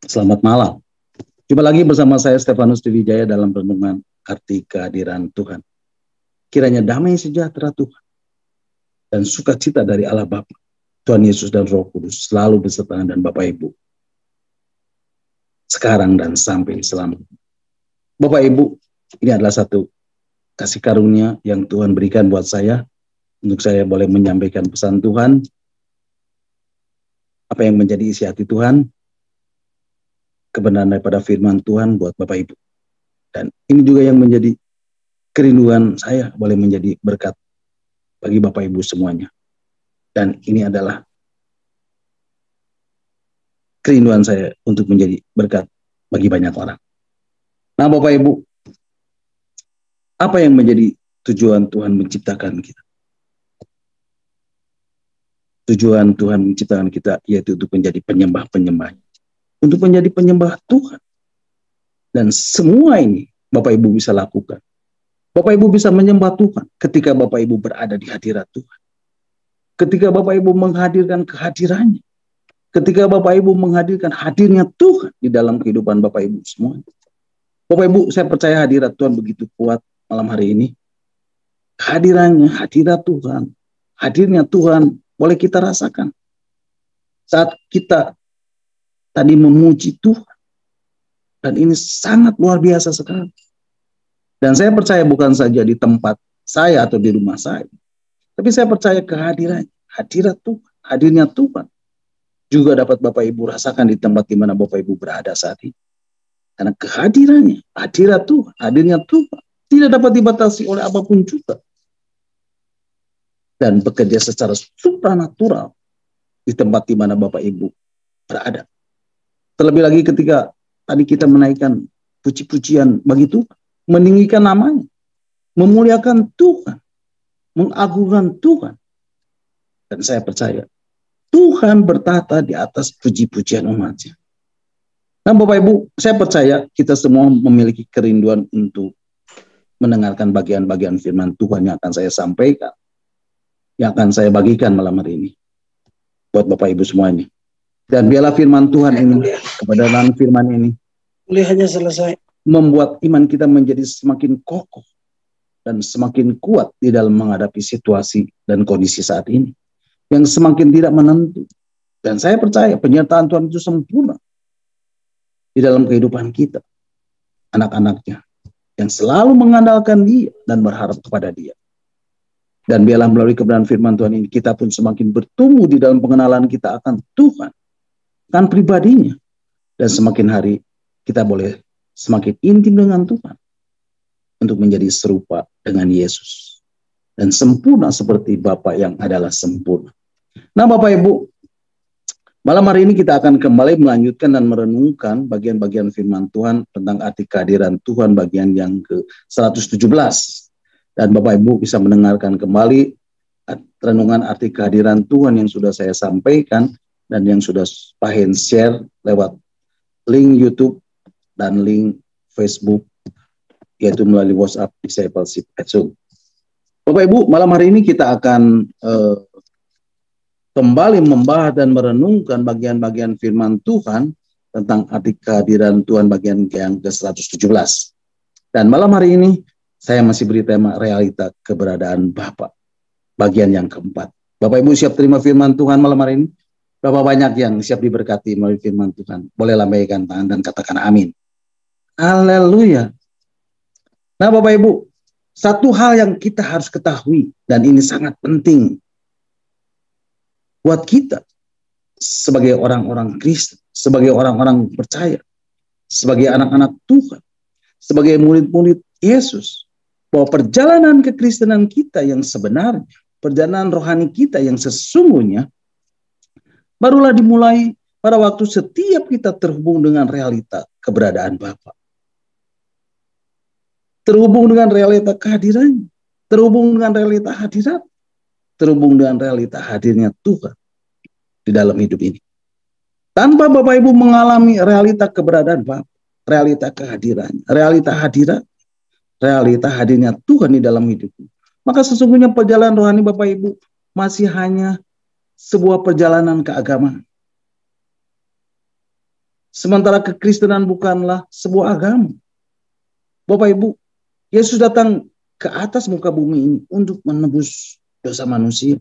Selamat malam. Jumpa lagi bersama saya Stefanus Diwijaya dalam renungan arti kehadiran Tuhan. Kiranya damai sejahtera Tuhan dan sukacita dari Allah Bapa, Tuhan Yesus dan Roh Kudus selalu beserta dan Bapak Ibu. Sekarang dan sampai selamanya. Bapak Ibu, ini adalah satu kasih karunia yang Tuhan berikan buat saya untuk saya boleh menyampaikan pesan Tuhan, apa yang menjadi isi hati Tuhan, kebenaran daripada firman Tuhan buat Bapak Ibu. Dan ini juga yang menjadi kerinduan saya boleh menjadi berkat bagi Bapak Ibu semuanya. Dan ini adalah kerinduan saya untuk menjadi berkat bagi banyak orang. Nah Bapak Ibu, apa yang menjadi tujuan Tuhan menciptakan kita? Tujuan Tuhan menciptakan kita yaitu untuk menjadi penyembah-penyembah. Untuk menjadi penyembah Tuhan. Dan semua ini Bapak Ibu bisa lakukan. Bapak Ibu bisa menyembah Tuhan ketika Bapak Ibu berada di hadirat Tuhan. Ketika Bapak Ibu menghadirkan kehadirannya. Ketika Bapak Ibu menghadirkan hadirnya Tuhan di dalam kehidupan Bapak Ibu semua. Bapak Ibu, saya percaya hadirat Tuhan begitu kuat malam hari ini. Hadirannya, hadirat Tuhan, hadirnya Tuhan boleh kita rasakan. Saat kita tadi memuji Tuhan. Dan ini sangat luar biasa sekali. Dan saya percaya bukan saja di tempat saya atau di rumah saya. Tapi saya percaya kehadiran, hadirat Tuhan, hadirnya Tuhan. Juga dapat Bapak Ibu rasakan di tempat di mana Bapak Ibu berada saat ini. Karena kehadirannya, hadirat Tuhan, hadirnya Tuhan. Tidak dapat dibatasi oleh apapun juga. Dan bekerja secara supranatural di tempat di mana Bapak Ibu berada. Terlebih lagi ketika tadi kita menaikkan puji-pujian bagi Tuhan. Meninggikan namanya. Memuliakan Tuhan. Mengagungkan Tuhan. Dan saya percaya Tuhan bertata di atas puji-pujian umatnya. Nah Bapak Ibu, saya percaya kita semua memiliki kerinduan untuk mendengarkan bagian-bagian firman Tuhan yang akan saya sampaikan. Yang akan saya bagikan malam hari ini. Buat Bapak Ibu semuanya. Dan biarlah firman Tuhan ini, kebenaran firman ini, kuliahnya selesai, membuat iman kita menjadi semakin kokoh dan semakin kuat di dalam menghadapi situasi dan kondisi saat ini yang semakin tidak menentu. Dan saya percaya penyertaan Tuhan itu sempurna di dalam kehidupan kita, anak-anaknya yang selalu mengandalkan Dia dan berharap kepada Dia. Dan biarlah melalui kebenaran firman Tuhan ini kita pun semakin bertumbuh di dalam pengenalan kita akan Tuhan, akan pribadinya. Dan semakin hari kita boleh semakin intim dengan Tuhan untuk menjadi serupa dengan Yesus. Dan sempurna seperti Bapa yang adalah sempurna. Nah Bapak Ibu, malam hari ini kita akan kembali melanjutkan dan merenungkan bagian-bagian firman Tuhan tentang arti kehadiran Tuhan bagian yang ke-117. Dan Bapak Ibu bisa mendengarkan kembali renungan arti kehadiran Tuhan yang sudah saya sampaikan dan yang sudah Pak Hen share lewat link YouTube dan link Facebook, yaitu melalui WhatsApp Discipleship at Zoom. Bapak Ibu, malam hari ini kita akan kembali membahas dan merenungkan bagian-bagian firman Tuhan tentang arti kehadiran Tuhan bagian yang ke-117. Dan malam hari ini saya masih beri tema realita keberadaan Bapa, bagian yang keempat. Bapak Ibu siap terima firman Tuhan malam hari ini? Berapa banyak yang siap diberkati melalui firman Tuhan? Boleh lambaikan tangan dan katakan amin. Haleluya. Nah Bapak Ibu, satu hal yang kita harus ketahui, dan ini sangat penting buat kita sebagai orang-orang Kristen, sebagai orang-orang percaya, sebagai anak-anak Tuhan, sebagai murid-murid Yesus, bahwa perjalanan kekristenan kita yang sebenarnya, perjalanan rohani kita yang sesungguhnya, barulah dimulai pada waktu setiap kita terhubung dengan realita keberadaan Bapa. Terhubung dengan realita kehadirannya, terhubung dengan realita hadirat, terhubung dengan realita hadirnya Tuhan di dalam hidup ini. Tanpa Bapak Ibu mengalami realita keberadaan Bapa, realita kehadiran, realita hadirat, realita hadirnya Tuhan di dalam hidup, maka sesungguhnya perjalanan rohani Bapak Ibu masih hanya sebuah perjalanan keagamaan. Sementara kekristenan bukanlah sebuah agama. Bapak Ibu, Yesus datang ke atas muka bumi ini untuk menebus dosa manusia.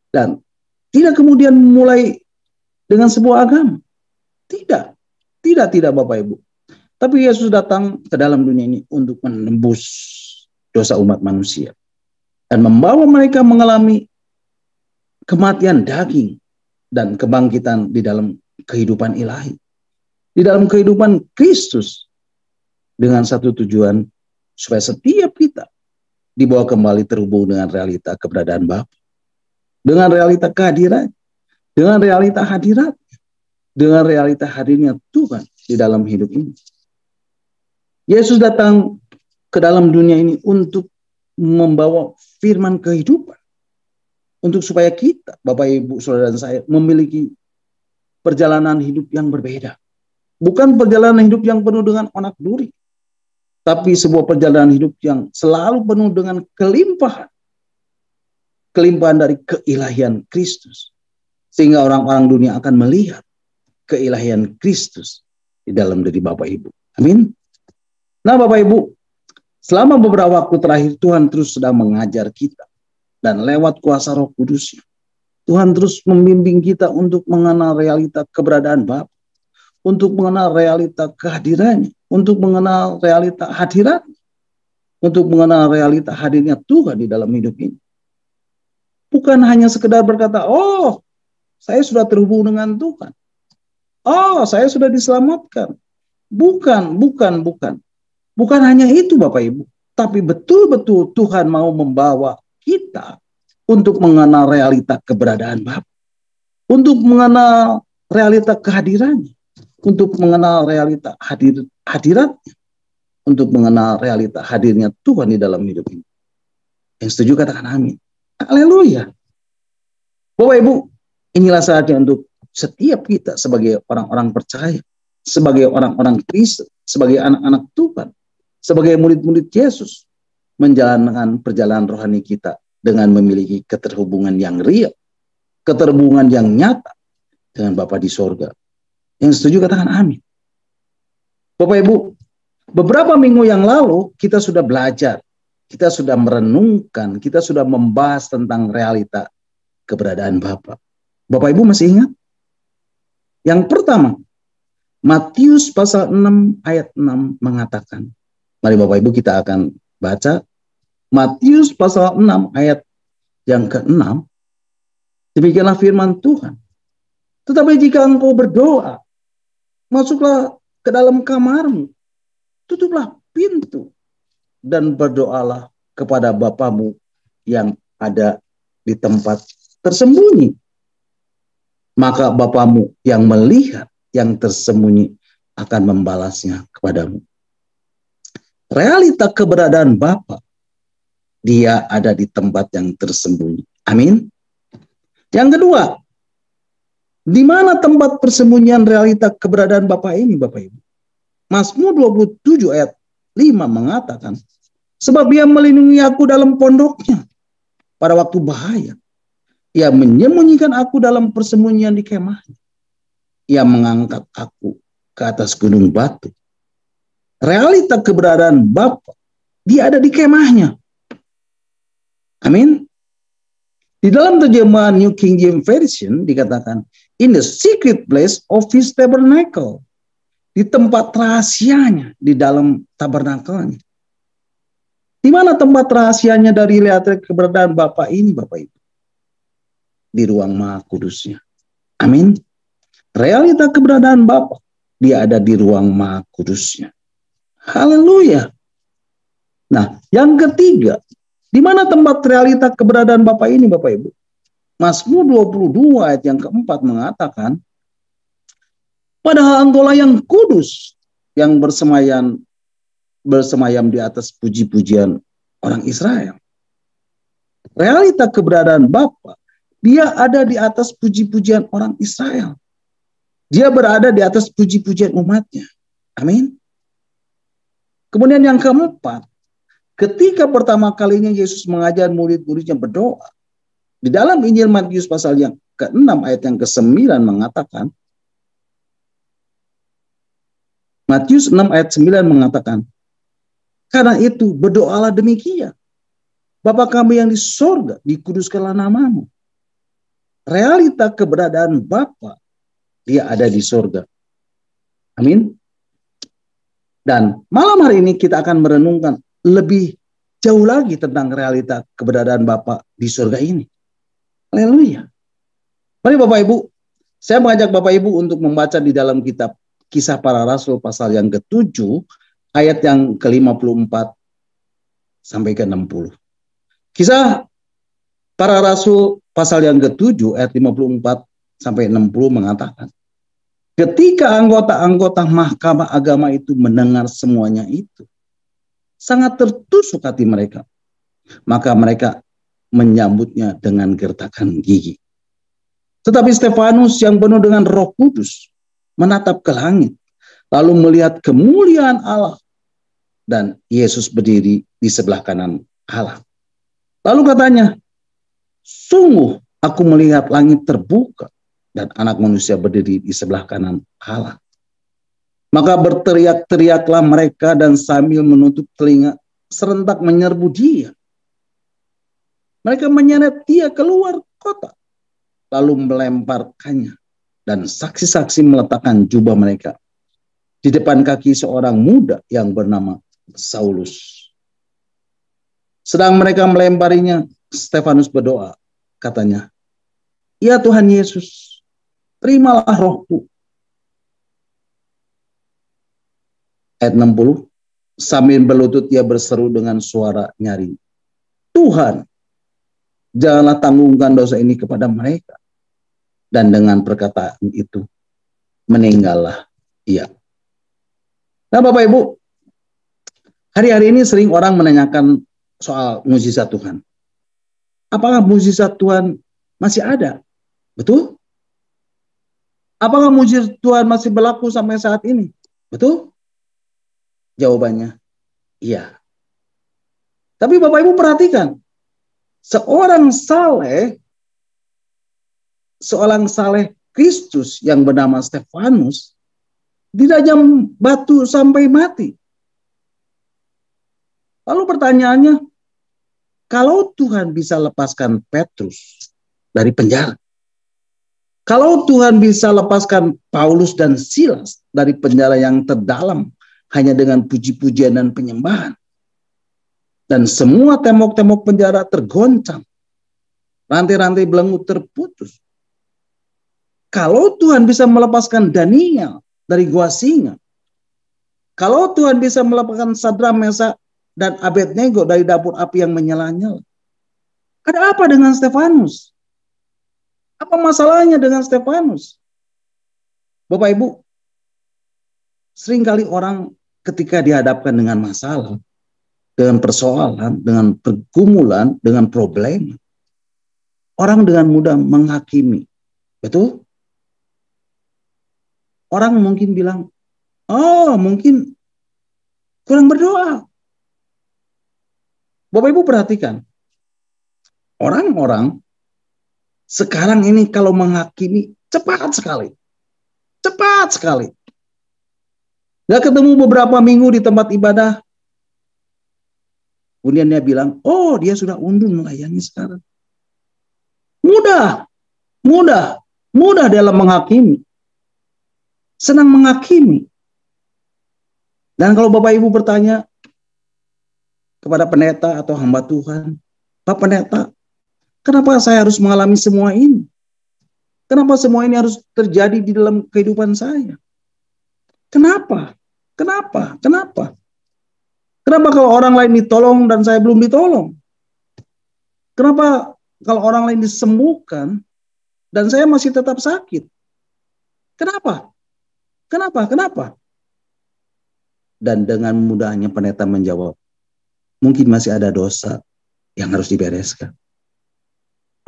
Dan tidak kemudian mulai dengan sebuah agama. Tidak Bapak Ibu. Tapi Yesus datang ke dalam dunia ini untuk menembus dosa umat manusia. Dan membawa mereka mengalami kematian daging dan kebangkitan di dalam kehidupan ilahi. Di dalam kehidupan Kristus. Dengan satu tujuan, supaya setiap kita dibawa kembali terhubung dengan realita keberadaan Bapa. Dengan realita kehadiran. Dengan realita hadirat. Dengan realita hadirnya Tuhan di dalam hidup ini. Yesus datang ke dalam dunia ini untuk membawa firman kehidupan. Untuk supaya kita, Bapak Ibu, Saudara dan saya, memiliki perjalanan hidup yang berbeda. Bukan perjalanan hidup yang penuh dengan onak duri. Tapi sebuah perjalanan hidup yang selalu penuh dengan kelimpahan. Kelimpahan dari keilahian Kristus. Sehingga orang-orang dunia akan melihat keilahian Kristus di dalam diri Bapak Ibu. Amin. Nah Bapak Ibu, selama beberapa waktu terakhir Tuhan terus sedang mengajar kita. Dan lewat kuasa Roh Kudus-Nya, Tuhan terus membimbing kita untuk mengenal realita keberadaan Bapa. Untuk mengenal realita kehadirannya. Untuk mengenal realita hadiratnya. Untuk mengenal realita hadirnya Tuhan di dalam hidup ini. Bukan hanya sekedar berkata, oh saya sudah terhubung dengan Tuhan. Oh saya sudah diselamatkan. Bukan. Bukan hanya itu Bapak Ibu. Tapi betul-betul Tuhan mau membawa kita untuk mengenal realita keberadaan Bapa. Untuk mengenal realita kehadirannya. Untuk mengenal realita hadiratnya. Untuk mengenal realita hadirnya Tuhan di dalam hidup ini. Yang setuju katakan amin. Haleluya. Bapak Ibu, inilah saatnya untuk setiap kita sebagai orang-orang percaya. Sebagai orang-orang Kristen. Sebagai anak-anak Tuhan. Sebagai murid-murid Yesus, menjalankan perjalanan rohani kita dengan memiliki keterhubungan yang real, keterhubungan yang nyata dengan Bapa di sorga. Yang setuju katakan amin. Bapak Ibu, beberapa minggu yang lalu kita sudah belajar, kita sudah merenungkan, kita sudah membahas tentang realita keberadaan Bapa. Bapak Ibu masih ingat? Yang pertama, Matius pasal 6 ayat 6 mengatakan, mari Bapak Ibu kita akan baca Matius pasal 6 ayat yang ke-6. Demikianlah firman Tuhan. Tetapi jika engkau berdoa, masuklah ke dalam kamarmu, tutuplah pintu, dan berdoalah kepada Bapamu yang ada di tempat tersembunyi. Maka Bapamu yang melihat yang tersembunyi akan membalasnya kepadamu. Realita keberadaan Bapa, dia ada di tempat yang tersembunyi. Amin. Yang kedua, di mana tempat persembunyian realita keberadaan Bapa ini, Bapak Ibu? Mazmur 27 ayat 5 mengatakan, sebab Dia melindungi aku dalam pondoknya pada waktu bahaya. Ia menyembunyikan aku dalam persembunyian di kemahnya. Ia mengangkat aku ke atas gunung batu. Realita keberadaan Bapa, dia ada di kemahnya. Amin. Di dalam terjemahan New King James Version dikatakan, in the secret place of his tabernacle. Di tempat rahasianya, di dalam tabernakelnya. Di mana tempat rahasianya dari realita keberadaan Bapa ini, Bapak Ibu? Di ruang Maha Kudusnya. Amin. Realita keberadaan Bapa, dia ada di ruang Maha Kudusnya. Haleluya. Nah, yang ketiga, di mana tempat realita keberadaan Bapa ini, Bapak Ibu? Mazmur 22 ayat yang keempat mengatakan, padahal engkaulah yang kudus, yang bersemayam di atas puji-pujian orang Israel. Realita keberadaan Bapa, dia ada di atas puji-pujian orang Israel. Dia berada di atas puji-pujian umatnya. Amin. Kemudian yang keempat, ketika pertama kalinya Yesus mengajar murid-muridnya berdoa, di dalam Injil Matius pasal yang ke-6 ayat yang ke-9 mengatakan, Matius 6 ayat 9 mengatakan, karena itu berdoalah demikian. Bapa kami yang di sorga, dikuduskanlah namamu. Realita keberadaan Bapa, dia ada di sorga. Amin. Dan malam hari ini kita akan merenungkan lebih jauh lagi tentang realita keberadaan Bapa di sorga ini. Haleluya. Mari Bapak Ibu, saya mengajak Bapak Ibu untuk membaca di dalam kitab Kisah Para Rasul pasal yang ke-7 ayat yang ke-54 sampai ke-60. Kisah Para Rasul pasal yang ke-7 ayat 54 sampai 60 mengatakan, ketika anggota-anggota mahkamah agama itu mendengar semuanya itu, sangat tertusuk hati mereka. Maka mereka menyambutnya dengan gertakan gigi. Tetapi Stefanus yang penuh dengan Roh Kudus menatap ke langit, lalu melihat kemuliaan Allah dan Yesus berdiri di sebelah kanan Allah. Lalu katanya, sungguh aku melihat langit terbuka dan Anak Manusia berdiri di sebelah kanan Allah. Maka berteriak-teriaklah mereka dan sambil menutup telinga serentak menyerbu dia. Mereka menyeret dia keluar kota, lalu melemparkannya, dan saksi-saksi meletakkan jubah mereka di depan kaki seorang muda yang bernama Saulus. Sedang mereka melemparinya, Stefanus berdoa, katanya, ya Tuhan Yesus, terimalah rohku. Ayat 60, sambil berlutut dia berseru dengan suara nyaring, Tuhan, janganlah tanggungkan dosa ini kepada mereka. Dan dengan perkataan itu, meninggallah ia. Nah Bapak Ibu, hari-hari ini sering orang menanyakan soal mukjizat Tuhan. Apakah mukjizat Tuhan masih ada? Betul? Apakah mukjizat Tuhan masih berlaku sampai saat ini? Betul? Jawabannya, iya. Tapi Bapak Ibu perhatikan, seorang saleh Kristus yang bernama Stefanus dirajam batu sampai mati. Lalu pertanyaannya, kalau Tuhan bisa lepaskan Petrus dari penjara, kalau Tuhan bisa lepaskan Paulus dan Silas dari penjara yang terdalam hanya dengan puji-pujian dan penyembahan, dan semua tembok-tembok penjara tergoncang, rantai-rantai belenggu terputus, kalau Tuhan bisa melepaskan Daniel dari gua singa, kalau Tuhan bisa melepaskan Sadrak, Mesak, dan Abednego dari dapur api yang menyala-nyala, ada apa dengan Stefanus? Apa masalahnya dengan Stefanus? Bapak Ibu, seringkali orang ketika dihadapkan dengan masalah, dengan persoalan, dengan pergumulan, dengan problem, orang dengan mudah menghakimi. Betul? Orang mungkin bilang, oh mungkin kurang berdoa. Bapak Ibu perhatikan, orang-orang sekarang ini kalau menghakimi cepat sekali. Cepat sekali. Gak ketemu beberapa minggu di tempat ibadah, kemudian dia bilang, oh dia sudah undur melayani sekarang. Mudah dalam menghakimi. Senang menghakimi. Dan kalau Bapak Ibu bertanya kepada pendeta atau hamba Tuhan, Pak Pendeta, kenapa saya harus mengalami semua ini? Kenapa semua ini harus terjadi di dalam kehidupan saya? Kenapa? Kenapa kalau orang lain ditolong dan saya belum ditolong? Kenapa kalau orang lain disembuhkan dan saya masih tetap sakit? Kenapa? Dan dengan mudahnya pendeta menjawab, mungkin masih ada dosa yang harus dibereskan.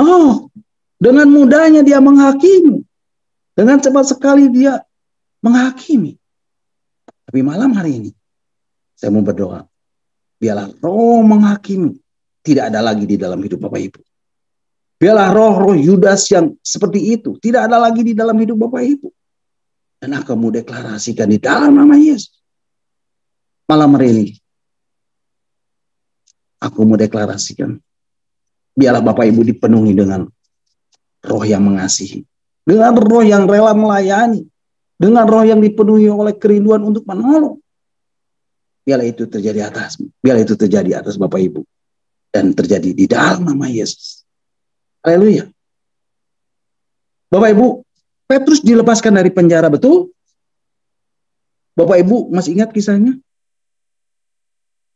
Oh, dengan mudahnya dia menghakimi. Dengan cepat sekali dia menghakimi. Tapi malam hari ini, saya mau berdoa, biarlah roh menghakimi tidak ada lagi di dalam hidup Bapak Ibu. Biarlah roh-roh Yudas yang seperti itu tidak ada lagi di dalam hidup Bapak Ibu. Dan aku mau deklarasikan di dalam nama Yesus, Malam hari ini, aku mau deklarasikan, biarlah Bapak Ibu dipenuhi dengan roh yang mengasihi, dengan roh yang rela melayani, dengan roh yang dipenuhi oleh kerinduan untuk menolong. Biarlah itu terjadi atas Bapak Ibu, dan terjadi di dalam nama Yesus. Haleluya. Bapak Ibu, Petrus dilepaskan dari penjara, betul? Bapak Ibu masih ingat kisahnya?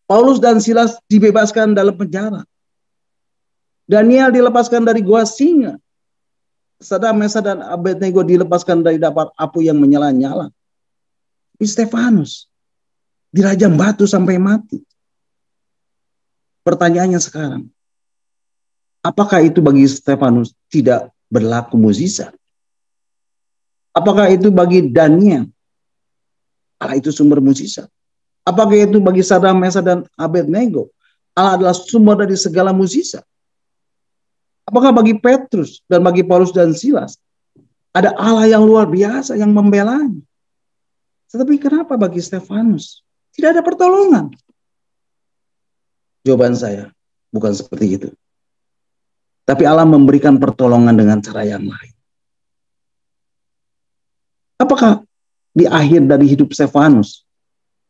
Paulus dan Silas dibebaskan dalam penjara. Daniel dilepaskan dari gua singa. Sadrak, Mesak, dan Abednego dilepaskan dari dapur api yang menyala-nyala. Stefanus dirajam batu sampai mati. Pertanyaannya sekarang, apakah itu bagi Stefanus tidak berlaku mukjizat? Apakah itu bagi Daniel? Allah itu sumber mukjizat. Apakah itu bagi Sadrak, Mesak, dan Abednego? Allah adalah sumber dari segala mukjizat. Apakah bagi Petrus dan bagi Paulus dan Silas ada Allah yang luar biasa yang membelanya? Tetapi kenapa bagi Stefanus tidak ada pertolongan? Jawaban saya bukan seperti itu. Tapi Allah memberikan pertolongan dengan cara yang lain. Apakah di akhir dari hidup Stefanus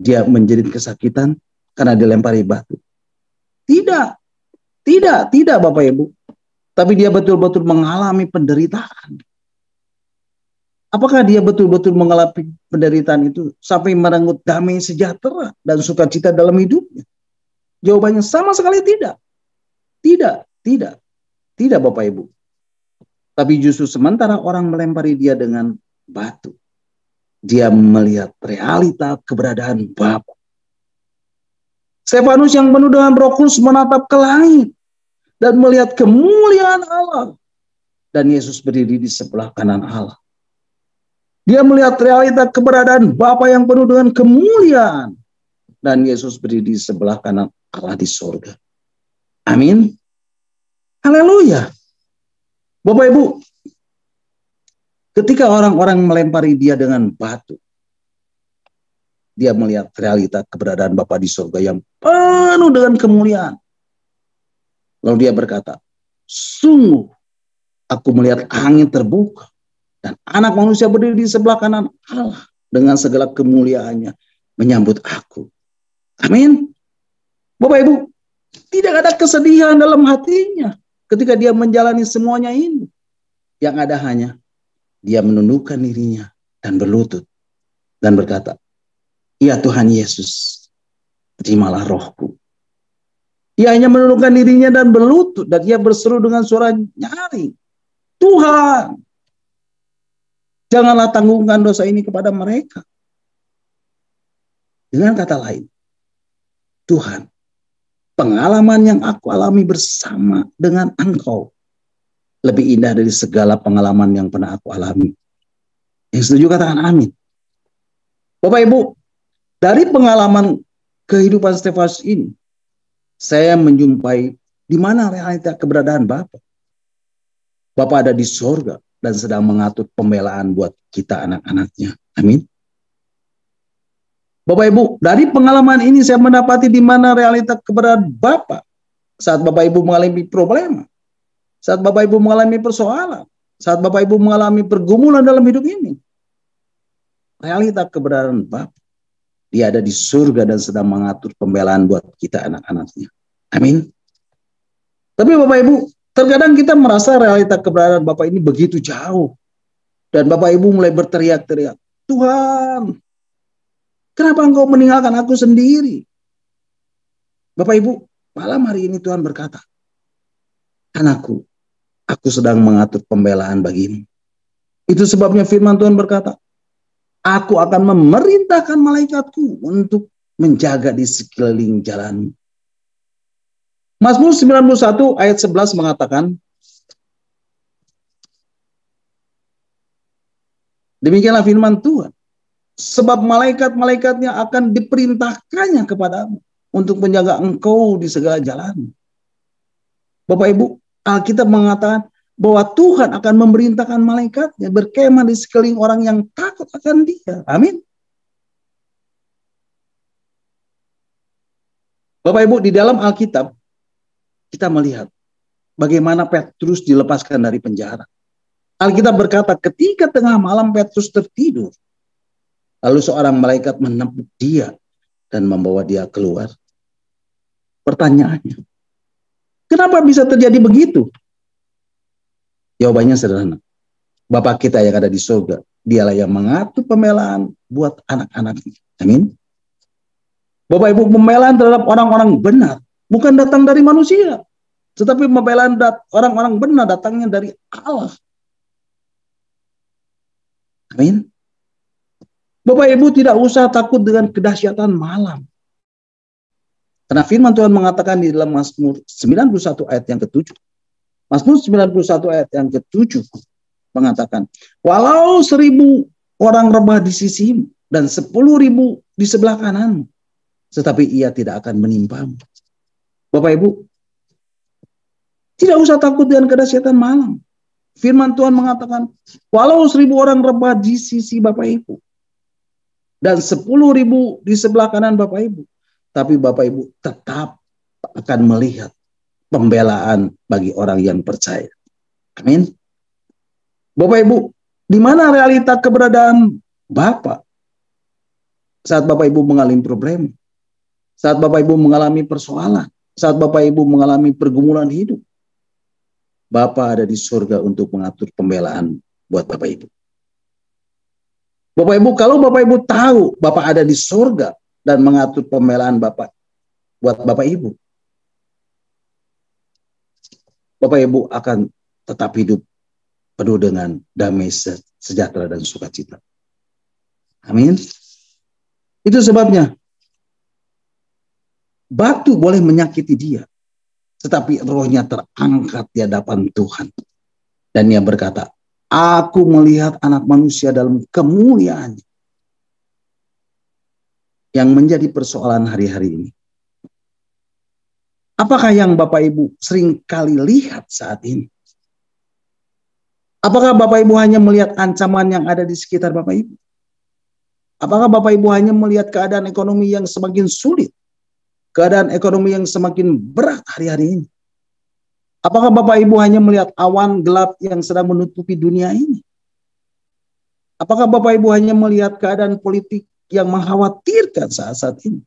dia menjadi kesakitan karena dilempari batu? Tidak Bapak Ibu. Tapi dia betul-betul mengalami penderitaan. Apakah dia betul-betul mengalami penderitaan itu sampai merenggut damai sejahtera dan sukacita dalam hidupnya? Jawabannya sama sekali tidak. Tidak Bapak Ibu. Tapi justru sementara orang melempari dia dengan batu, dia melihat realita keberadaan Bapa. Stefanus yang penuh dengan Roh Kudus menatap ke langit dan melihat kemuliaan Allah. Dan Yesus berdiri di sebelah kanan Allah. Dia melihat realita keberadaan Bapa yang penuh dengan kemuliaan. Dan Yesus berdiri di sebelah kanan Allah di surga. Amin. Haleluya. Bapak Ibu, ketika orang-orang melempari dia dengan batu, dia melihat realita keberadaan Bapa di surga yang penuh dengan kemuliaan. Lalu dia berkata, sungguh aku melihat angin terbuka dan anak manusia berdiri di sebelah kanan Allah dengan segala kemuliaannya menyambut aku. Amin. Bapak Ibu, tidak ada kesedihan dalam hatinya ketika dia menjalani semuanya ini. Yang ada hanya dia menundukkan dirinya dan berlutut dan berkata, ya Tuhan Yesus, terimalah rohku. Dia hanya menundukkan dirinya dan berlutut, dan dia berseru dengan suara nyaring, Tuhan, janganlah tanggungkan dosa ini kepada mereka. Dengan kata lain, Tuhan, pengalaman yang aku alami bersama dengan Engkau lebih indah dari segala pengalaman yang pernah aku alami. Yang setuju katakan amin. Bapak Ibu, dari pengalaman kehidupan Stefanus ini, saya menjumpai di mana realita keberadaan Bapa. Bapa ada di sorga dan sedang mengatur pembelaan buat kita anak-anaknya. Amin. Bapak Ibu, dari pengalaman ini saya mendapati di mana realita keberadaan Bapa saat Bapak Ibu mengalami problema, saat Bapak Ibu mengalami persoalan, saat Bapak Ibu mengalami pergumulan dalam hidup ini. Realita keberadaan Bapa. Dia ada di surga dan sedang mengatur pembelaan buat kita anak-anaknya. Amin. Tapi Bapak Ibu, terkadang kita merasa realita keberadaan Bapak ini begitu jauh. Dan Bapak Ibu mulai berteriak-teriak, Tuhan, kenapa Engkau meninggalkan aku sendiri? Bapak Ibu, malam hari ini Tuhan berkata, anakku, aku sedang mengatur pembelaan bagimu. Itu sebabnya firman Tuhan berkata, aku akan memerintahkan malaikatku untuk menjaga di sekeliling jalanmu. Mazmur 91 ayat 11 mengatakan, demikianlah firman Tuhan, sebab malaikat-malaikatnya akan diperintahkannya kepadamu untuk menjaga engkau di segala jalan. Bapak Ibu, Alkitab mengatakan bahwa Tuhan akan memerintahkan malaikatnya berkemah di sekeliling orang yang takut akan Dia. Amin. Bapak Ibu, di dalam Alkitab kita melihat bagaimana Petrus dilepaskan dari penjara. Alkitab berkata ketika tengah malam Petrus tertidur, lalu seorang malaikat menepuk dia dan membawa dia keluar. Pertanyaannya, kenapa bisa terjadi begitu? Jawabannya sederhana. Bapa kita yang ada di surga, dialah yang mengatur pembelaan buat anak-anaknya. Amin. Bapak Ibu, pembelaan terhadap orang-orang benar bukan datang dari manusia, tetapi pembelaan orang-orang benar datangnya dari Allah. Amin. Bapak Ibu tidak usah takut dengan kedahsyatan malam. Karena firman Tuhan mengatakan di dalam Mazmur 91 ayat yang ke-7. Mazmur 91 ayat yang ke-7 mengatakan, walau 1.000 orang rebah di sisimu dan 10.000 di sebelah kananmu, tetapi ia tidak akan menimpamu. Bapak Ibu, tidak usah takut dengan kedahsyatan malam. Firman Tuhan mengatakan, walau 1.000 orang rebah di sisi Bapak Ibu dan 10.000 di sebelah kanan Bapak Ibu, tapi Bapak Ibu tetap akan melihat pembelaan bagi orang yang percaya. Amin. Bapak Ibu, di mana realita keberadaan Bapak saat Bapak Ibu mengalami problem, saat Bapak Ibu mengalami persoalan, saat Bapak Ibu mengalami pergumulan hidup? Bapa ada di surga untuk mengatur pembelaan buat Bapak Ibu. Bapak Ibu, kalau Bapak Ibu tahu Bapak ada di surga dan mengatur pembelaan Bapak buat Bapak Ibu, Bapak Ibu akan tetap hidup penuh dengan damai sejahtera dan sukacita. Amin. Itu sebabnya batu boleh menyakiti dia, tetapi rohnya terangkat di hadapan Tuhan. Dan dia berkata, aku melihat anak manusia dalam kemuliaannya. Yang menjadi persoalan hari-hari ini, apakah yang Bapak Ibu sering kali lihat saat ini? Apakah Bapak Ibu hanya melihat ancaman yang ada di sekitar Bapak Ibu? Apakah Bapak Ibu hanya melihat keadaan ekonomi yang semakin sulit? Keadaan ekonomi yang semakin berat hari-hari ini? Apakah Bapak Ibu hanya melihat awan gelap yang sedang menutupi dunia ini? Apakah Bapak Ibu hanya melihat keadaan politik yang mengkhawatirkan saat-saat ini?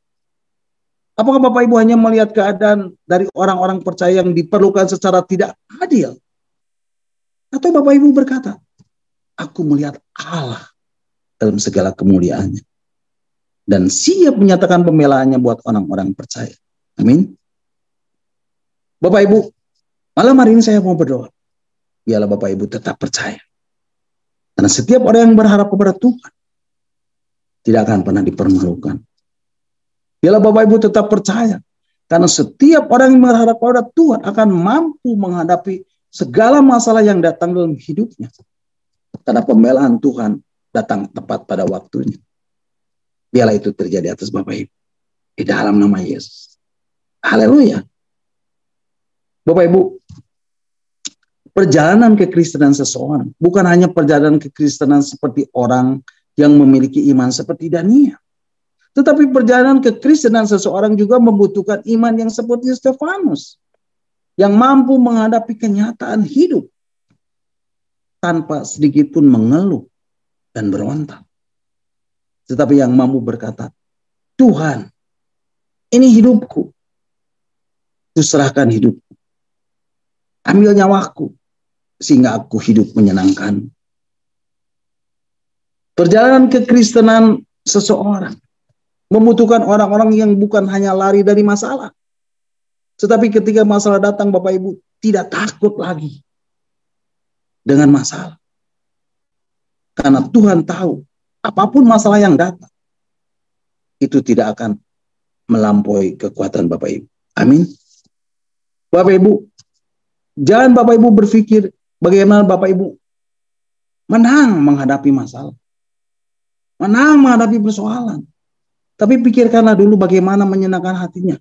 Apakah Bapak Ibu hanya melihat keadaan dari orang-orang percaya yang diperlukan secara tidak adil? Atau Bapak Ibu berkata, aku melihat Allah dalam segala kemuliaannya dan siap menyatakan pembelaannya buat orang-orang percaya. Amin. Bapak Ibu, malam hari ini saya mau berdoa, biarlah Bapak Ibu tetap percaya. Karena setiap orang yang berharap kepada Tuhan tidak akan pernah dipermalukan. Biarlah Bapak Ibu tetap percaya. Karena setiap orang yang berharap kepada Tuhan akan mampu menghadapi segala masalah yang datang dalam hidupnya. Karena pembelaan Tuhan datang tepat pada waktunya. Biarlah itu terjadi atas Bapak Ibu. Di dalam nama Yesus. Haleluya. Bapak Ibu, perjalanan kekristenan seseorang bukan hanya perjalanan kekristenan seperti orang yang memiliki iman seperti Daniel. Tetapi perjalanan kekristenan seseorang juga membutuhkan iman yang seperti Stefanus, yang mampu menghadapi kenyataan hidup tanpa sedikit pun mengeluh dan berontak. Tetapi yang mampu berkata, Tuhan, ini hidupku. Kuserahkan hidupku. Ambil nyawaku, sehingga aku hidup menyenangkan. Perjalanan kekristenan seseorang membutuhkan orang-orang yang bukan hanya lari dari masalah. Tetapi ketika masalah datang, Bapak Ibu tidak takut lagi dengan masalah. Karena Tuhan tahu, apapun masalah yang datang, itu tidak akan melampaui kekuatan Bapak Ibu. Amin. Bapak Ibu, jangan Bapak Ibu berpikir bagaimana Bapak Ibu menang menghadapi masalah. Menang menghadapi persoalan. Tapi pikirkanlah dulu bagaimana menyenangkan hatinya.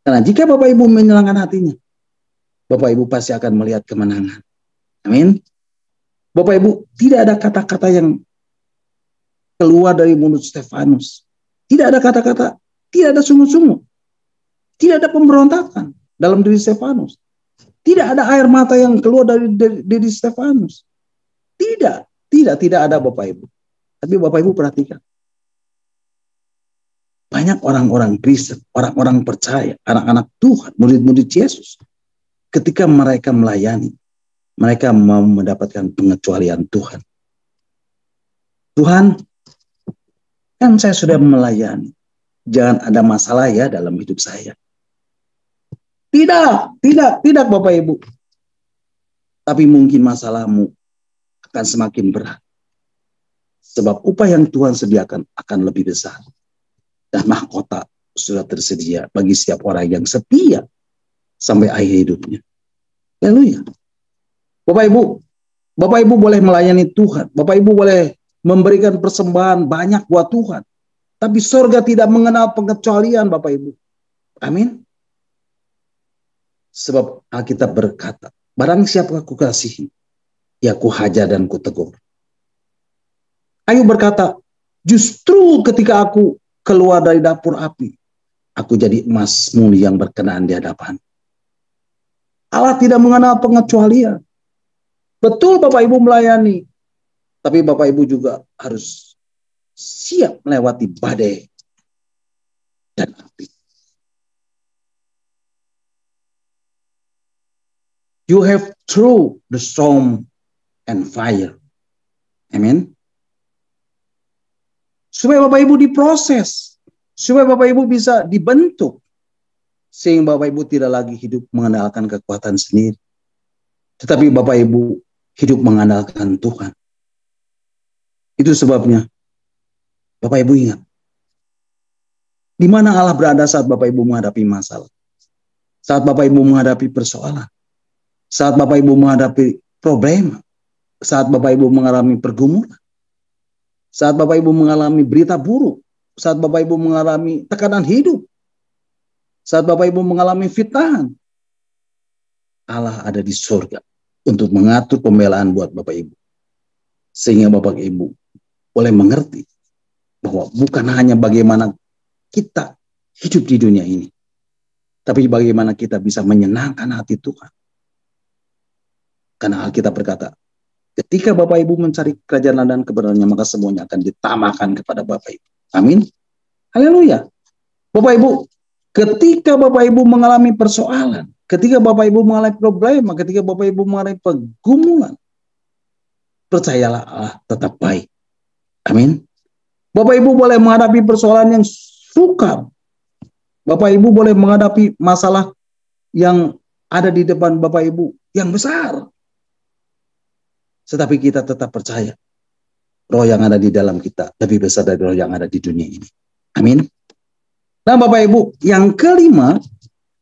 Karena jika Bapak Ibu menyenangkan hatinya, Bapak Ibu pasti akan melihat kemenangan. Amin. Bapak Ibu, tidak ada kata-kata yang keluar dari mulut Stefanus. Tidak ada kata-kata, tidak ada sungguh-sungguh. Tidak ada pemberontakan dalam diri Stefanus. Tidak ada air mata yang keluar dari diri Stefanus. Tidak ada Bapak Ibu. Tapi Bapak Ibu perhatikan. Banyak orang-orang Kristen, orang-orang percaya, anak-anak Tuhan, murid-murid Yesus. Ketika mereka melayani, mereka mau mendapatkan pengecualian Tuhan. Tuhan, kan saya sudah melayani. Jangan ada masalah ya dalam hidup saya. Tidak Bapak Ibu. Tapi mungkin masalahmu akan semakin berat. Sebab upah yang Tuhan sediakan akan lebih besar. Dan mahkota sudah tersedia bagi setiap orang yang setia sampai akhir hidupnya. Haleluya. Bapak Ibu boleh melayani Tuhan. Bapak Ibu boleh memberikan persembahan banyak buat Tuhan. Tapi surga tidak mengenal pengecualian Bapak Ibu. Amin. Sebab Alkitab berkata, barang siapa aku kasihi, ya ku hajar dan ku tegur. Ayub berkata, justru ketika aku keluar dari dapur api, aku jadi emas murni yang berkenan di hadapan. Allah tidak mengenal pengecualian. Betul Bapak Ibu melayani, tapi Bapak Ibu juga harus siap melewati badai dan api. You have through the storm and fire. Amen. Supaya Bapak Ibu diproses. Supaya Bapak Ibu bisa dibentuk. Sehingga Bapak Ibu tidak lagi hidup mengandalkan kekuatan sendiri. Tetapi Bapak Ibu hidup mengandalkan Tuhan. Itu sebabnya Bapak Ibu ingat. Di mana Allah berada saat Bapak Ibu menghadapi masalah. Saat Bapak Ibu menghadapi persoalan. Saat Bapak Ibu menghadapi problem. Saat Bapak Ibu mengalami pergumulan. Saat Bapak Ibu mengalami berita buruk. Saat Bapak Ibu mengalami tekanan hidup. Saat Bapak Ibu mengalami fitnahan. Allah ada di surga untuk mengatur pembelaan buat Bapak Ibu. Sehingga Bapak Ibu boleh mengerti bahwa bukan hanya bagaimana kita hidup di dunia ini. Tapi bagaimana kita bisa menyenangkan hati Tuhan. Karena Alkitab berkata, ketika Bapak Ibu mencari kerajaan Allah dan kebenarannya, maka semuanya akan ditambahkan kepada Bapak Ibu. Amin. Haleluya. Bapak Ibu, ketika Bapak Ibu mengalami persoalan, ketika Bapak Ibu mengalami problema, ketika Bapak Ibu mengalami pergumulan, percayalah Allah tetap baik. Amin. Bapak Ibu boleh menghadapi persoalan yang sukar. Bapak Ibu boleh menghadapi masalah yang ada di depan Bapak Ibu yang besar. Tetapi kita tetap percaya roh yang ada di dalam kita lebih besar dari roh yang ada di dunia ini. Amin. Nah Bapak Ibu, yang kelima,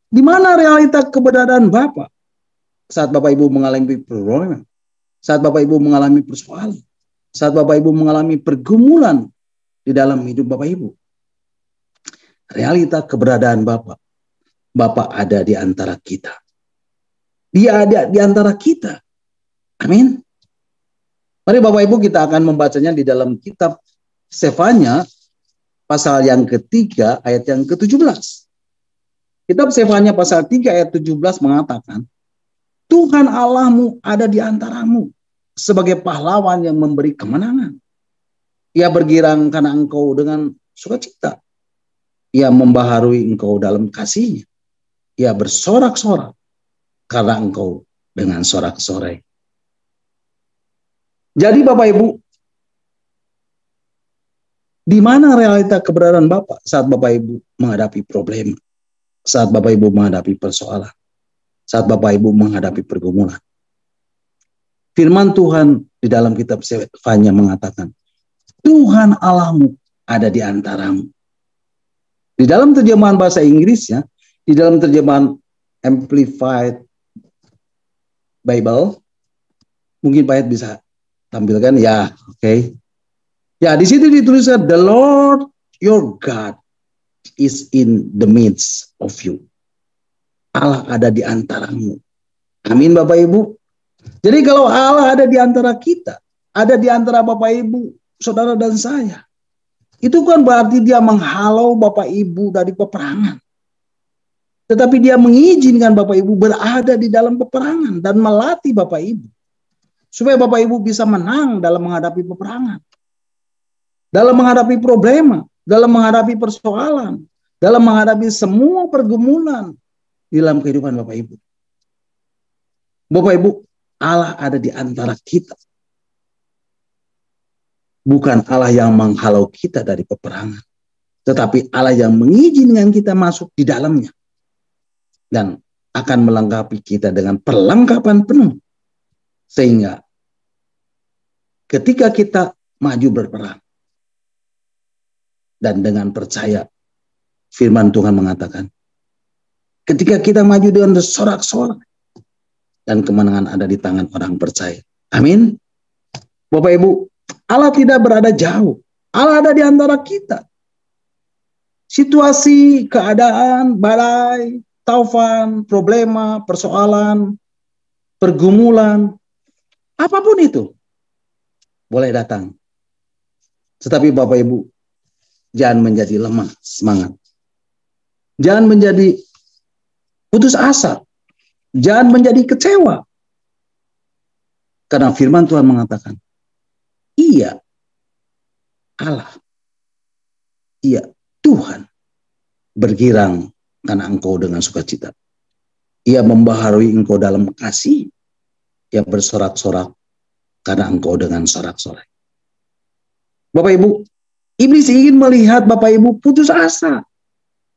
di mana realita keberadaan Bapak saat Bapak Ibu mengalami problem, saat Bapak Ibu mengalami persoalan, saat Bapak Ibu mengalami pergumulan di dalam hidup Bapak Ibu. Realita keberadaan Bapak. Bapak ada di antara kita. Dia ada di antara kita. Amin. Mari Bapak Ibu kita akan membacanya di dalam kitab Sefanya pasal yang ketiga ayat yang ke-17. Kitab Sefanya pasal 3 ayat 17 mengatakan, Tuhan Allahmu ada di antaramu sebagai pahlawan yang memberi kemenangan. Ia bergirang karena engkau dengan sukacita. Ia membaharui engkau dalam kasih-Nya. Ia bersorak-sorak karena engkau dengan sorak-sorai. Jadi Bapak Ibu, di mana realita keberadaan Bapak saat Bapak Ibu menghadapi problem, saat Bapak Ibu menghadapi persoalan, saat Bapak Ibu menghadapi pergumulan? Firman Tuhan di dalam kitab Sefanya mengatakan, Tuhan Allahmu ada di antaramu. Di dalam terjemahan bahasa Inggrisnya, di dalam terjemahan Amplified Bible, mungkin Pak Ed bisa tampilkan ya, oke. Ya, di situ dituliskan the Lord your God is in the midst of you. Allah ada di antaramu. Amin Bapak Ibu. Jadi kalau Allah ada di antara kita, ada di antara Bapak Ibu, saudara dan saya, itu kan berarti Dia menghalau Bapak Ibu dari peperangan. Tetapi dia mengizinkan Bapak Ibu berada di dalam peperangan dan melatih Bapak Ibu. Supaya Bapak Ibu bisa menang dalam menghadapi peperangan. Dalam menghadapi problema, dalam menghadapi persoalan, dalam menghadapi semua pergumulan di dalam kehidupan Bapak Ibu. Bapak Ibu, Allah ada di antara kita. Bukan Allah yang menghalau kita dari peperangan, tetapi Allah yang mengizinkan kita masuk di dalamnya dan akan melengkapi kita dengan perlengkapan penuh, sehingga ketika kita maju berperang dan dengan percaya, firman Tuhan mengatakan, ketika kita maju dengan bersorak-sorak dan kemenangan ada di tangan orang percaya. Amin. Bapak Ibu, Allah tidak berada jauh. Allah ada di antara kita. Situasi, keadaan, badai, taufan, problema, persoalan, pergumulan, apapun itu boleh datang. Tetapi Bapak Ibu, jangan menjadi lemah semangat. Jangan menjadi putus asa. Jangan menjadi kecewa. Karena firman Tuhan mengatakan, Ia Allah, Ia Tuhan bergirang karena engkau dengan sukacita. Ia membaharui engkau dalam kasih. Ia bersorak-sorak karena engkau dengan sorak-sorai. Bapak Ibu, iblis ingin melihat Bapak Ibu putus asa.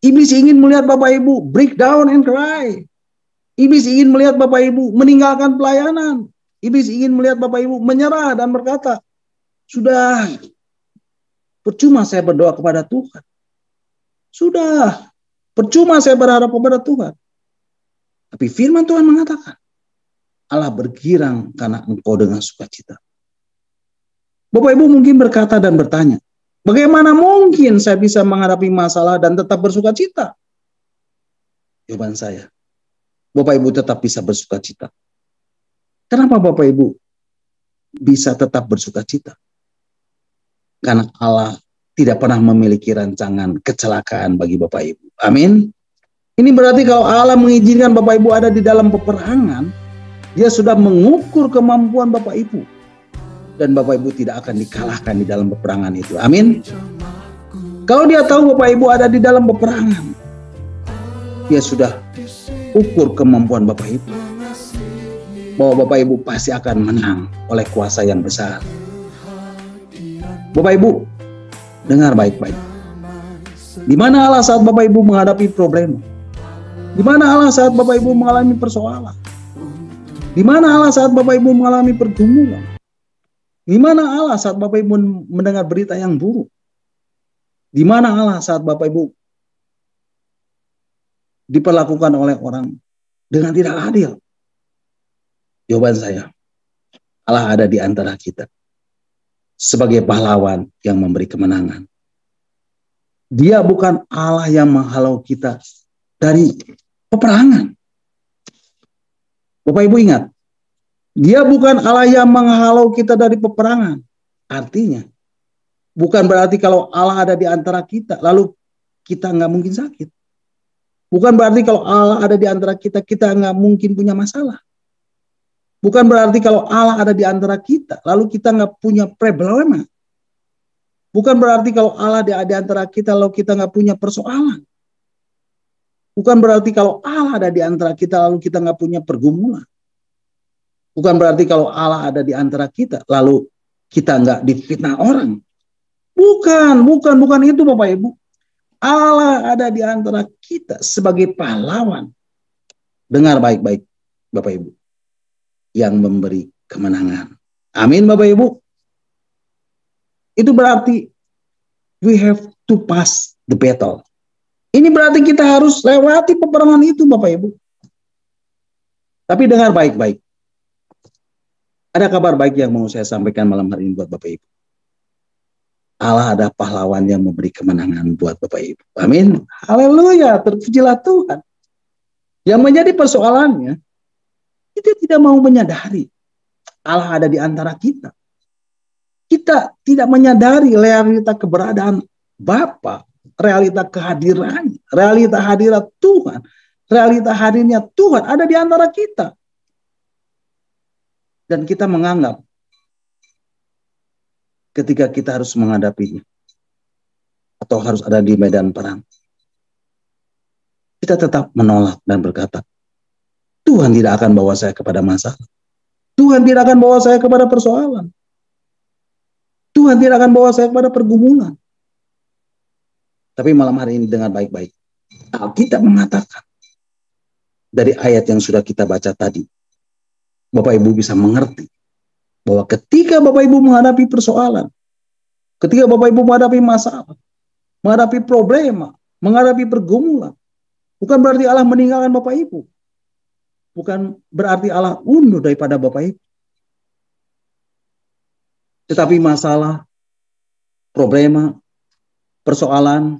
Iblis ingin melihat Bapak Ibu break down and cry. Iblis ingin melihat Bapak Ibu meninggalkan pelayanan. Iblis ingin melihat Bapak Ibu menyerah dan berkata, sudah, percuma saya berdoa kepada Tuhan. Sudah, percuma saya berharap kepada Tuhan. Tapi firman Tuhan mengatakan, Allah bergirang karena engkau dengan sukacita. Bapak Ibu mungkin berkata dan bertanya, bagaimana mungkin saya bisa menghadapi masalah dan tetap bersukacita? Jawaban saya, Bapak Ibu tetap bisa bersukacita. Kenapa Bapak Ibu bisa tetap bersukacita? Karena Allah tidak pernah memiliki rancangan kecelakaan bagi Bapak Ibu. Amin. Ini berarti kalau Allah mengizinkan Bapak Ibu ada di dalam peperangan, Dia sudah mengukur kemampuan Bapak Ibu. Dan Bapak Ibu tidak akan dikalahkan di dalam peperangan itu. Amin. Kalau Dia tahu Bapak Ibu ada di dalam peperangan, Dia sudah ukur kemampuan Bapak Ibu. Bahwa Bapak Ibu pasti akan menang oleh kuasa yang besar. Bapak Ibu, dengar baik-baik. Di mana Allah saat Bapak Ibu menghadapi problem? Di mana Allah saat Bapak Ibu mengalami persoalan? Di mana Allah saat Bapak Ibu mengalami pergumulan? Di mana Allah saat Bapak Ibu mendengar berita yang buruk? Di mana Allah saat Bapak Ibu diperlakukan oleh orang dengan tidak adil? Jawaban saya, Allah ada di antara kita sebagai pahlawan yang memberi kemenangan. Dia bukan Allah yang menghalau kita dari peperangan. Bapak Ibu ingat, Dia bukan Allah yang menghalau kita dari peperangan. Artinya, bukan berarti kalau Allah ada di antara kita, lalu kita nggak mungkin sakit. Bukan berarti kalau Allah ada di antara kita, kita nggak mungkin punya masalah. Bukan berarti kalau Allah ada di antara kita, lalu kita nggak punya problema. Bukan berarti kalau Allah ada di antara kita, lalu kita nggak punya persoalan. Bukan berarti kalau Allah ada di antara kita, lalu kita nggak punya pergumulan. Bukan berarti kalau Allah ada di antara kita, lalu kita nggak difitnah orang. Bukan itu Bapak Ibu. Allah ada di antara kita sebagai pahlawan. Dengar baik-baik Bapak Ibu. Yang memberi kemenangan. Amin Bapak Ibu. Itu berarti we have to pass the battle. Ini berarti kita harus lewati peperangan itu Bapak Ibu. Tapi dengar baik-baik. Ada kabar baik yang mau saya sampaikan malam hari ini buat Bapak Ibu. Allah ada pahlawan yang memberi kemenangan buat Bapak Ibu. Amin. Haleluya, terpujilah Tuhan. Yang menjadi persoalannya, kita tidak mau menyadari Allah ada di antara kita. Kita tidak menyadari realita keberadaan Bapa, realita kehadirannya, realita hadirat Tuhan, realita hadirnya Tuhan ada di antara kita. Dan kita menganggap ketika kita harus menghadapinya atau harus ada di medan perang, kita tetap menolak dan berkata, Tuhan tidak akan bawa saya kepada masalah. Tuhan tidak akan bawa saya kepada persoalan. Tuhan tidak akan bawa saya kepada pergumulan. Tapi malam hari ini dengar baik-baik. Alkitab mengatakan dari ayat yang sudah kita baca tadi, Bapak Ibu bisa mengerti bahwa ketika Bapak Ibu menghadapi persoalan, ketika Bapak Ibu menghadapi masalah, menghadapi problema, menghadapi pergumulan, bukan berarti Allah meninggalkan Bapak Ibu. Bukan berarti Allah undur daripada Bapak Ibu. Tetapi masalah, problema, persoalan,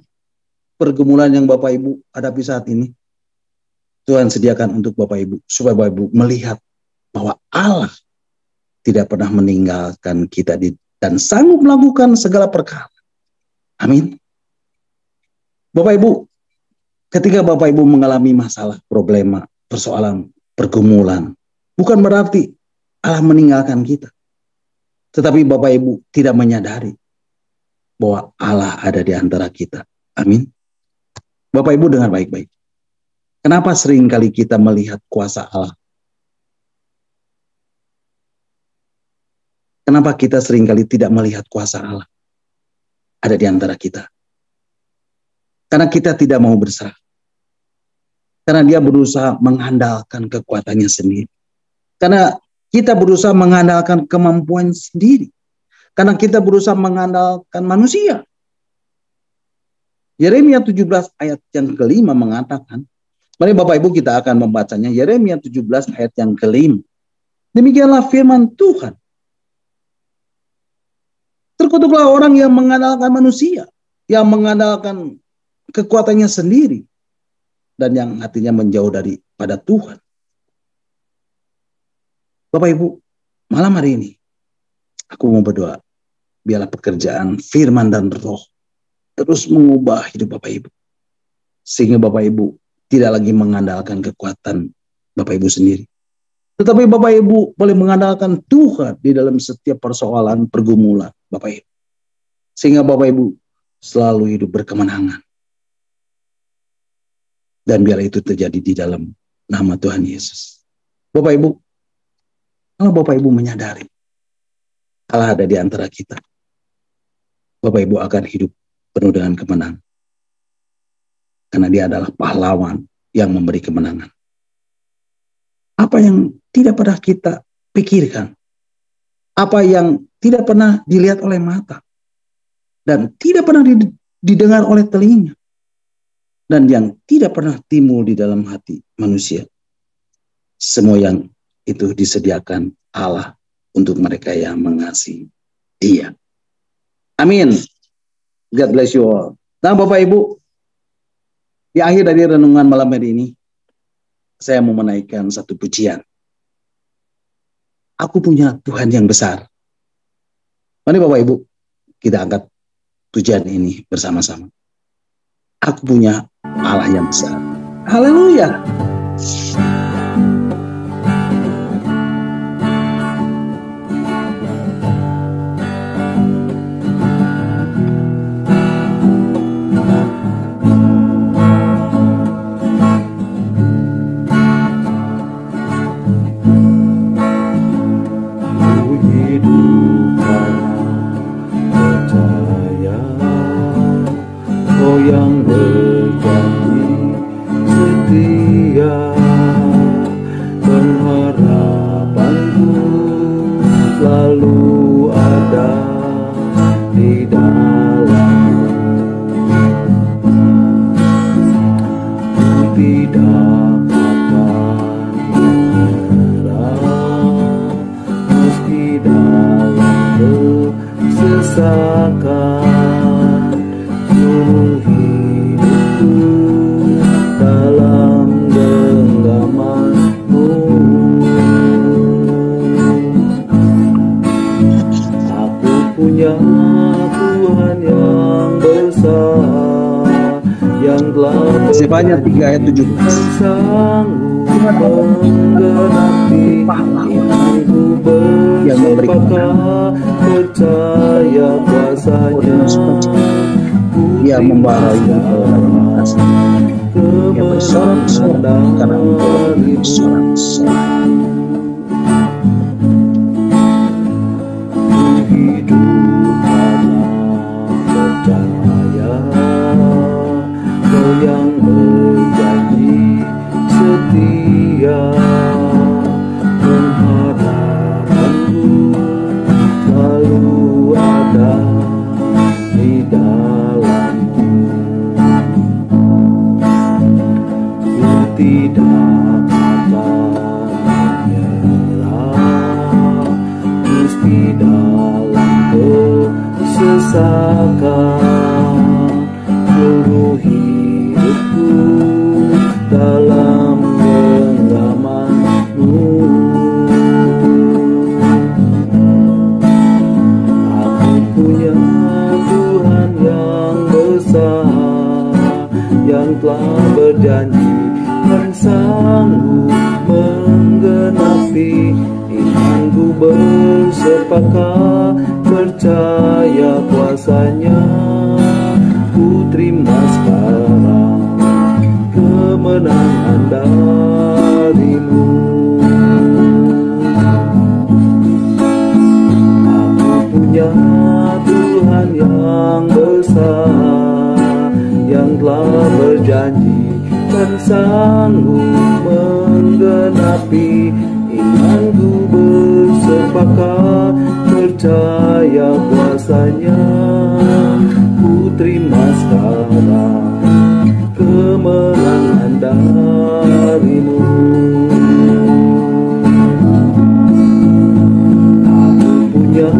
pergumulan yang Bapak Ibu hadapi saat ini, Tuhan sediakan untuk Bapak Ibu, supaya Bapak Ibu melihat bahwa Allah tidak pernah meninggalkan kita dan sanggup melakukan segala perkara. Amin. Bapak Ibu, ketika Bapak Ibu mengalami masalah, problema, persoalan, pergumulan, bukan berarti Allah meninggalkan kita. Tetapi Bapak Ibu tidak menyadari bahwa Allah ada di antara kita. Amin. Bapak Ibu dengar baik-baik. Kenapa seringkali kita melihat kuasa Allah? Kenapa kita seringkali tidak melihat kuasa Allah ada di antara kita? Karena kita tidak mau berserah. Karena dia berusaha mengandalkan kekuatannya sendiri. Karena kita berusaha mengandalkan kemampuan sendiri. Karena kita berusaha mengandalkan manusia. Yeremia 17 ayat yang kelima mengatakan, mari Bapak Ibu kita akan membacanya, Yeremia 17 ayat yang kelima. Demikianlah firman Tuhan. Terkutuklah orang yang mengandalkan manusia, yang mengandalkan kekuatannya sendiri, dan yang hatinya menjauh daripada Tuhan. Bapak Ibu, malam hari ini, aku mau berdoa, biarlah pekerjaan firman dan roh terus mengubah hidup Bapak Ibu. Sehingga Bapak Ibu tidak lagi mengandalkan kekuatan Bapak Ibu sendiri. Tetapi Bapak Ibu boleh mengandalkan Tuhan di dalam setiap persoalan, pergumulan Bapak Ibu. Sehingga Bapak Ibu selalu hidup berkemenangan. Dan biar itu terjadi di dalam nama Tuhan Yesus. Bapak Ibu, kalau Bapak Ibu menyadari Allah ada di antara kita, Bapak Ibu akan hidup penuh dengan kemenangan. Karena dia adalah pahlawan yang memberi kemenangan. Apa yang tidak pernah kita pikirkan, apa yang tidak pernah dilihat oleh mata, dan tidak pernah didengar oleh telinga, dan yang tidak pernah timbul di dalam hati manusia, semua yang itu disediakan Allah untuk mereka yang mengasihi Dia. Amin. God bless you all. Nah Bapak Ibu, di akhir dari renungan malam hari ini, saya mau menaikkan satu pujian. Aku punya Tuhan yang besar. Mari Bapak Ibu, kita angkat pujian ini bersama-sama. Aku punya Allah yang besar. Haleluya. Yang berjanji setia, pengharapanku selalu ada di dalam. Ku tidak akan menyerah meski dalam kesesakan. Dalam genggaman-Mu, aku punya Tuhan yang besar, yang telah Sefanya 3 ayat 17. sanggup menggenapi imanku bersepakat percaya kuasanya. Ia membarai dalam kasih. Ia bersorak-sorak karena engkau bersorak-sorak. Hidup karena percaya Kau yang berjanji setia, pengharapanku selalu ada di dalammu. Ku tidak akan menyerah meski dalam kesesakan, seluruh hidupku dalam genggaman-Mu. Aku punya Tuhan yang besar, yang telah berjanji dan sanggup menggenapi imanku bersepakat percaya kuasanya. Ku terima sekarang kemenangan dari-Mu. Aku punya Tuhan yang besar, yang telah berjanji dan sanggup menggenapi imanku bersepakat percaya kuasanya. Ku terima sekarang kemenangan dari-Mu. Aku punya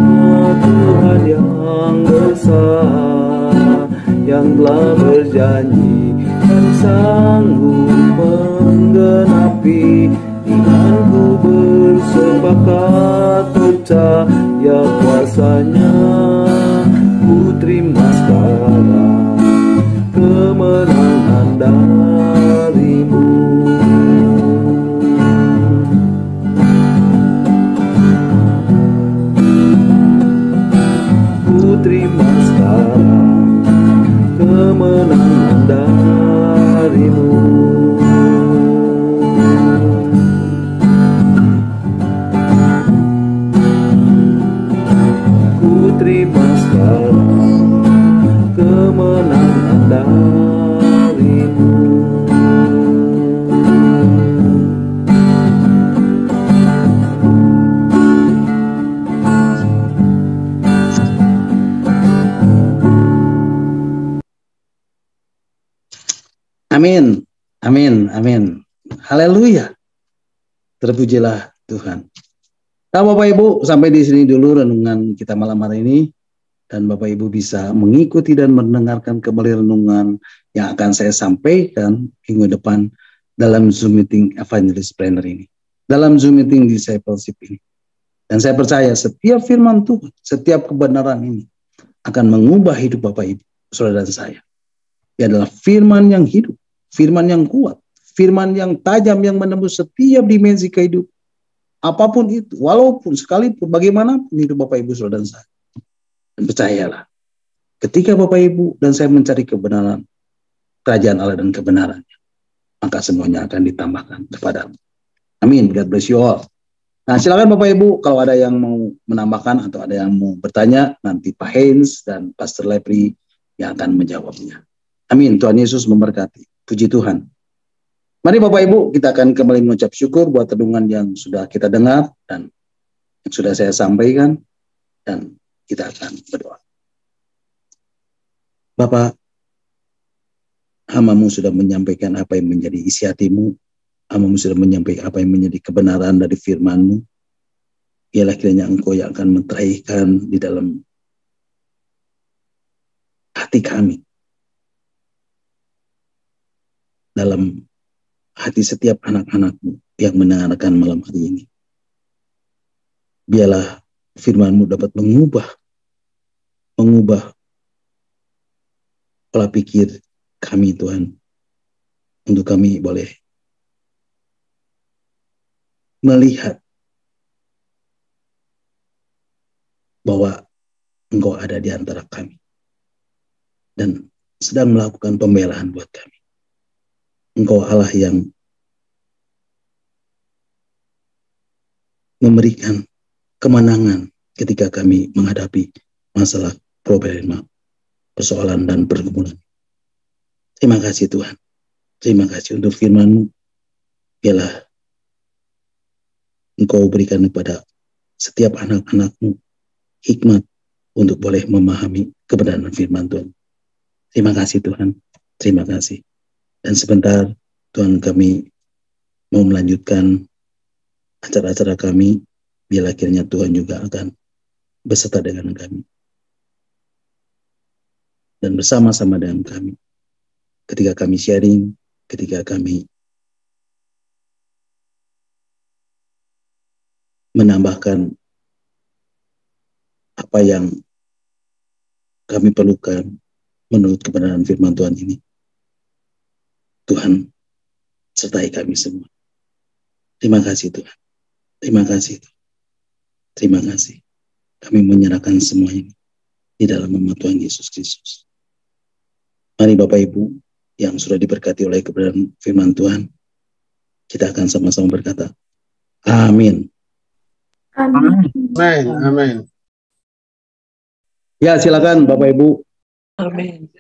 Tuhan yang besar, yang telah berjanji dan sanggup menggenapi imanku bersepakat percaya kuasanya. Ku terima sekarang kemenangan dari-Mu. Ku terima sekarang kemenangan dari-Mu. Ku terima sekarang kemenangan dari-Mu. Amin, amin, amin. Haleluya. Terpujilah Tuhan. Nah, Bapak Ibu, sampai di sini dulu renungan kita malam hari ini. Dan Bapak Ibu bisa mengikuti dan mendengarkan kembali renungan yang akan saya sampaikan minggu depan dalam Zoom meeting Evangelist Planner ini. Dalam Zoom meeting Discipleship ini. Dan saya percaya setiap firman Tuhan, setiap kebenaran ini akan mengubah hidup Bapak Ibu, saudara dan saya. Ia adalah firman yang hidup, firman yang kuat, firman yang tajam yang menembus setiap dimensi kehidupan. Apapun itu, walaupun sekalipun, bagaimanapun hidup Bapak Ibu, saudara dan saya. Dan percayalah, ketika Bapak Ibu dan saya mencari kebenaran, kerajaan Allah dan kebenarannya, maka semuanya akan ditambahkan kepadamu. Amin. God bless you all. Nah, silakan Bapak Ibu, kalau ada yang mau menambahkan atau ada yang mau bertanya, nanti Pak Heinz dan Pastor Lepri yang akan menjawabnya. Amin. Tuhan Yesus memberkati. Puji Tuhan. Mari Bapak Ibu, kita akan kembali mengucap syukur buat renungan yang sudah kita dengar dan yang sudah saya sampaikan, dan kita akan berdoa. Bapak, hamba-Mu sudah menyampaikan apa yang menjadi isi hati-Mu. Hamba-Mu sudah menyampaikan apa yang menjadi kebenaran dari firman-Mu. Ialah kiranya Engkau yang akan menteraikan di dalam hati kami, dalam hati setiap anak-anak-Mu yang mendengarkan malam hari ini. Biarlah firman-Mu dapat mengubah pola pikir kami Tuhan, untuk kami boleh melihat bahwa Engkau ada di antara kami dan sedang melakukan pembelaan buat kami. Engkau Allah yang memberikan kemenangan ketika kami menghadapi masalah, problema, persoalan dan pergumulan. Terima kasih Tuhan. Terima kasih untuk firman-Mu. Biarlah Engkau berikan kepada setiap anak-anak-Mu hikmat untuk boleh memahami kebenaran firman Tuhan. Terima kasih Tuhan. Terima kasih. Dan sebentar Tuhan, kami mau melanjutkan acara-acara kami. Biarlah akhirnya Tuhan juga akan beserta dengan kami dan bersama-sama dengan kami ketika kami sharing, ketika kami menambahkan apa yang kami perlukan menurut kebenaran firman Tuhan ini. Tuhan sertai kami semua. Terima kasih Tuhan. Terima kasih Tuhan. Terima kasih. Kami menyerahkan semua ini di dalam nama Tuhan Yesus Kristus. Mari Bapak Ibu yang sudah diberkati oleh kebenaran firman Tuhan, kita akan sama-sama berkata, amin. Amin. Amin. Ya, silakan Bapak Ibu. Amin.